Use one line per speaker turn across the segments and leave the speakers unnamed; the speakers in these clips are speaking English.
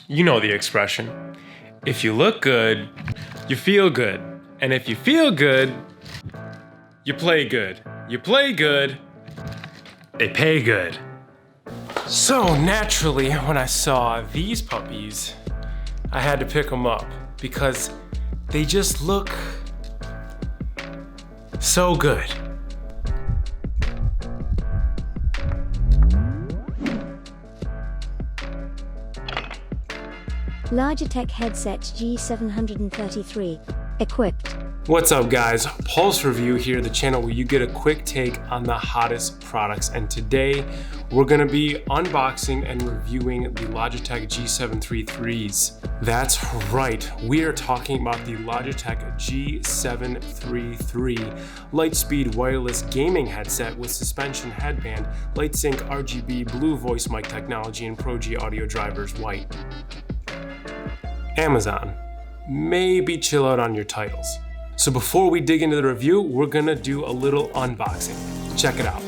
You know the expression. If you look good, you feel good. And if you feel good, you play good. You play good, they pay good. So naturally, when I saw these puppies, I had to pick them up because they just look so good.
Logitech headset G733, equipped.
What's up guys, Pulse Review here, the channel where you get a quick take on the hottest products, and today we're gonna be unboxing and reviewing the Logitech G733s. That's right, we are talking about the Logitech G733 Lightspeed wireless gaming headset with suspension headband, light sync RGB blue voice mic technology, and Pro G audio drivers white. Amazon, maybe chill out on your titles. So before we dig into the review, we're gonna do a little unboxing. Check it out.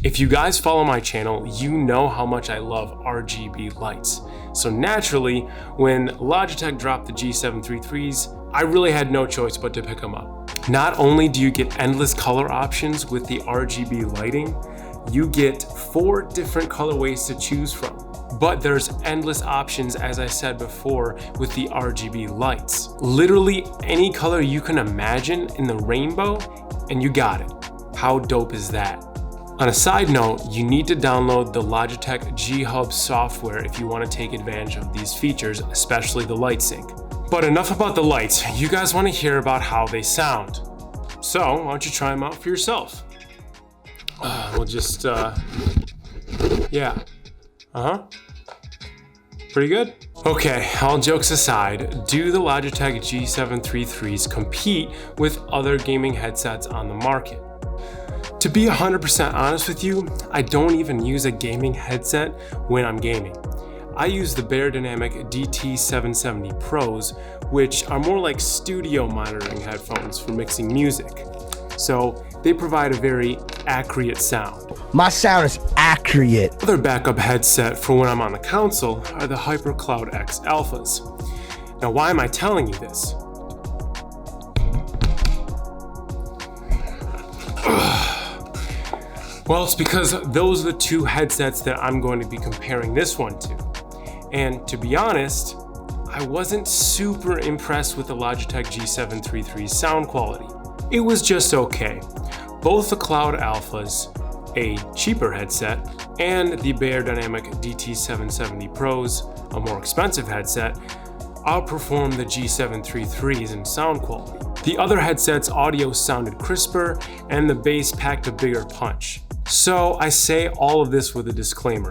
If you guys follow my channel, you know how much I love RGB lights. So naturally, when Logitech dropped the G733s, I really had no choice but to pick them up. Not only do you get endless color options with the RGB lighting, you get 4 different colorways to choose from. But there's endless options, as I said before, with the RGB lights. Literally any color you can imagine in the rainbow, and you got it. How dope is that? On a side note, you need to download the Logitech G Hub software if you want to take advantage of these features, especially the light sync. But enough about the lights, you guys want to hear about how they sound. So why don't you try them out for yourself? We'll just, yeah. Pretty good? Okay, all jokes aside, do the Logitech G733s compete with other gaming headsets on the market? To be 100% honest with you, I don't even use a gaming headset when I'm gaming. I use the Beyerdynamic DT770 Pros, which are more like studio monitoring headphones for mixing music. So they provide a very accurate sound.
My sound is accurate.
Other backup headset for when I'm on the console are the HyperCloud X Alphas. Now why am I telling you this? Well, it's because those are the 2 headsets that I'm going to be comparing this one to. And to be honest, I wasn't super impressed with the Logitech G733's sound quality. It was just okay. Both the Cloud Alphas, a cheaper headset, and the Beyerdynamic DT770 Pros, a more expensive headset, outperformed the G733s in sound quality. The other headset's audio sounded crisper, and the bass packed a bigger punch. So I say all of this with a disclaimer.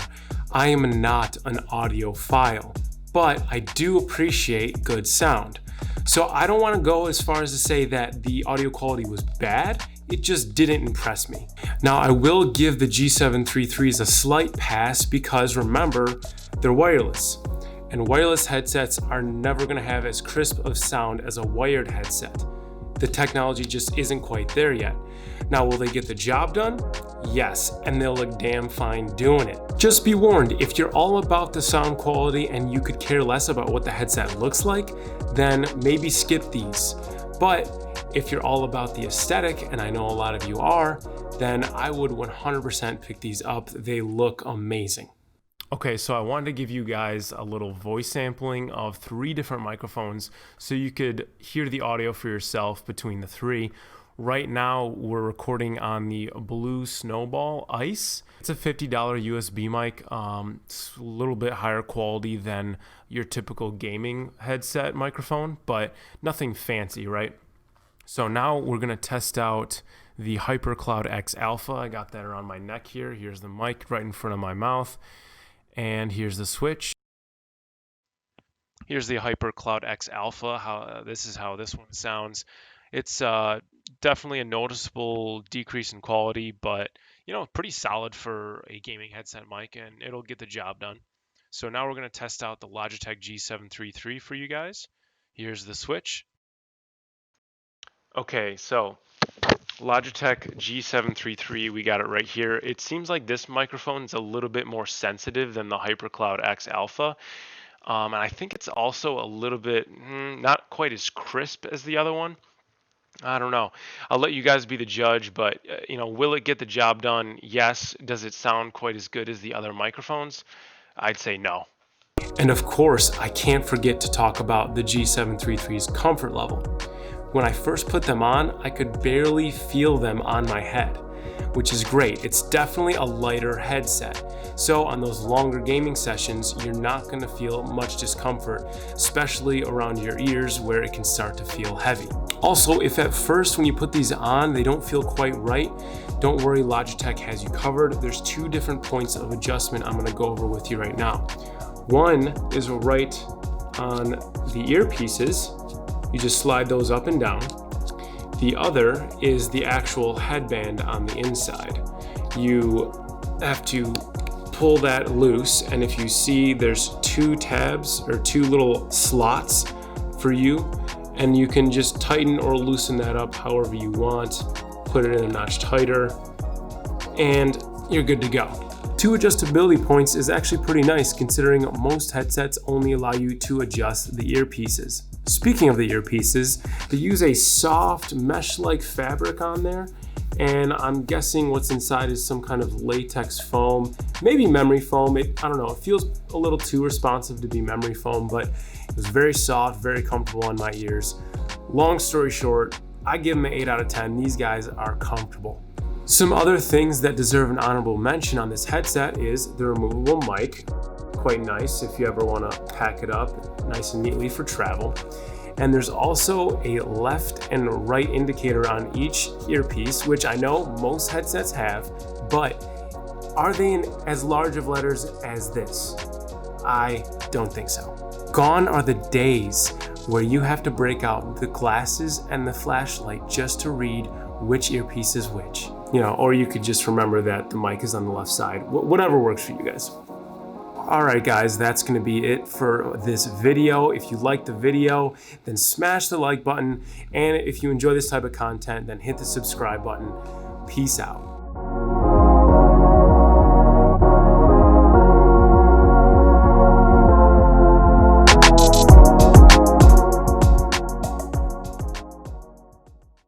I am not an audiophile, but I do appreciate good sound. So I don't want to go as far as to say that the audio quality was bad, it just didn't impress me. Now I will give the G733s a slight pass because remember, they're wireless. And wireless headsets are never going to have as crisp of sound as a wired headset. The technology just isn't quite there yet. Now, will they get the job done? Yes, and they'll look damn fine doing it. Just be warned, if you're all about the sound quality and you could care less about what the headset looks like, then maybe skip these. But if you're all about the aesthetic, and I know a lot of you are, then I would 100% pick these up. They look amazing. Okay, so I wanted to give you guys a little voice sampling of 3 different microphones so you could hear the audio for yourself between the 3. Right now, we're recording on the Blue Snowball Ice. It's a $50 USB mic. It's a little bit higher quality than your typical gaming headset microphone, but nothing fancy, right? So now we're gonna test out the HyperCloud X Alpha. I got that around my neck here. Here's the mic right in front of my mouth. And here's the switch. Here's the HyperCloud X Alpha. This is how this one sounds. It's definitely a noticeable decrease in quality, but pretty solid for a gaming headset mic, and it'll get the job done. So now we're going to test out the Logitech G733 for you guys. Here's the switch. Okay, so Logitech G733, we got it right here. It seems like this microphone is a little bit more sensitive than the HyperCloud X Alpha. And I think it's also a little bit not quite as crisp as the other one. I don't know. I'll let you guys be the judge, but will it get the job done? Yes. Does it sound quite as good as the other microphones? I'd say no. And of course, I can't forget to talk about the G733's comfort level. When I first put them on, I could barely feel them on my head, which is great. It's definitely a lighter headset. So on those longer gaming sessions, you're not gonna feel much discomfort, especially around your ears where it can start to feel heavy. Also, if at first when you put these on, they don't feel quite right, don't worry, Logitech has you covered. There's two different points of adjustment I'm gonna go over with you right now. One is right on the earpieces. You just slide those up and down. The other is the actual headband on the inside. You have to pull that loose, and if you see, there's two tabs or two little slots for you, and you can just tighten or loosen that up however you want, put it in a notch tighter, and you're good to go. Two adjustability points is actually pretty nice considering most headsets only allow you to adjust the earpieces. Speaking of the earpieces, they use a soft mesh-like fabric on there, and I'm guessing what's inside is some kind of latex foam, maybe memory foam. I don't know, it feels a little too responsive to be memory foam, but it was very soft, very comfortable on my ears. Long story short, I give them an 8 out of 10. These guys are comfortable. Some other things that deserve an honorable mention on this headset is the removable mic. Quite nice if you ever want to pack it up nice and neatly for travel. And there's also a left and right indicator on each earpiece, which I know most headsets have, but are they in as large of letters as this? I don't think so. Gone are the days where you have to break out the glasses and the flashlight just to read which earpiece is which. Or you could just remember that the mic is on the left side. Whatever works for you guys. All right, guys, that's going to be it for this video. If you liked the video, then smash the like button. And if you enjoy this type of content, then hit the subscribe button. Peace out.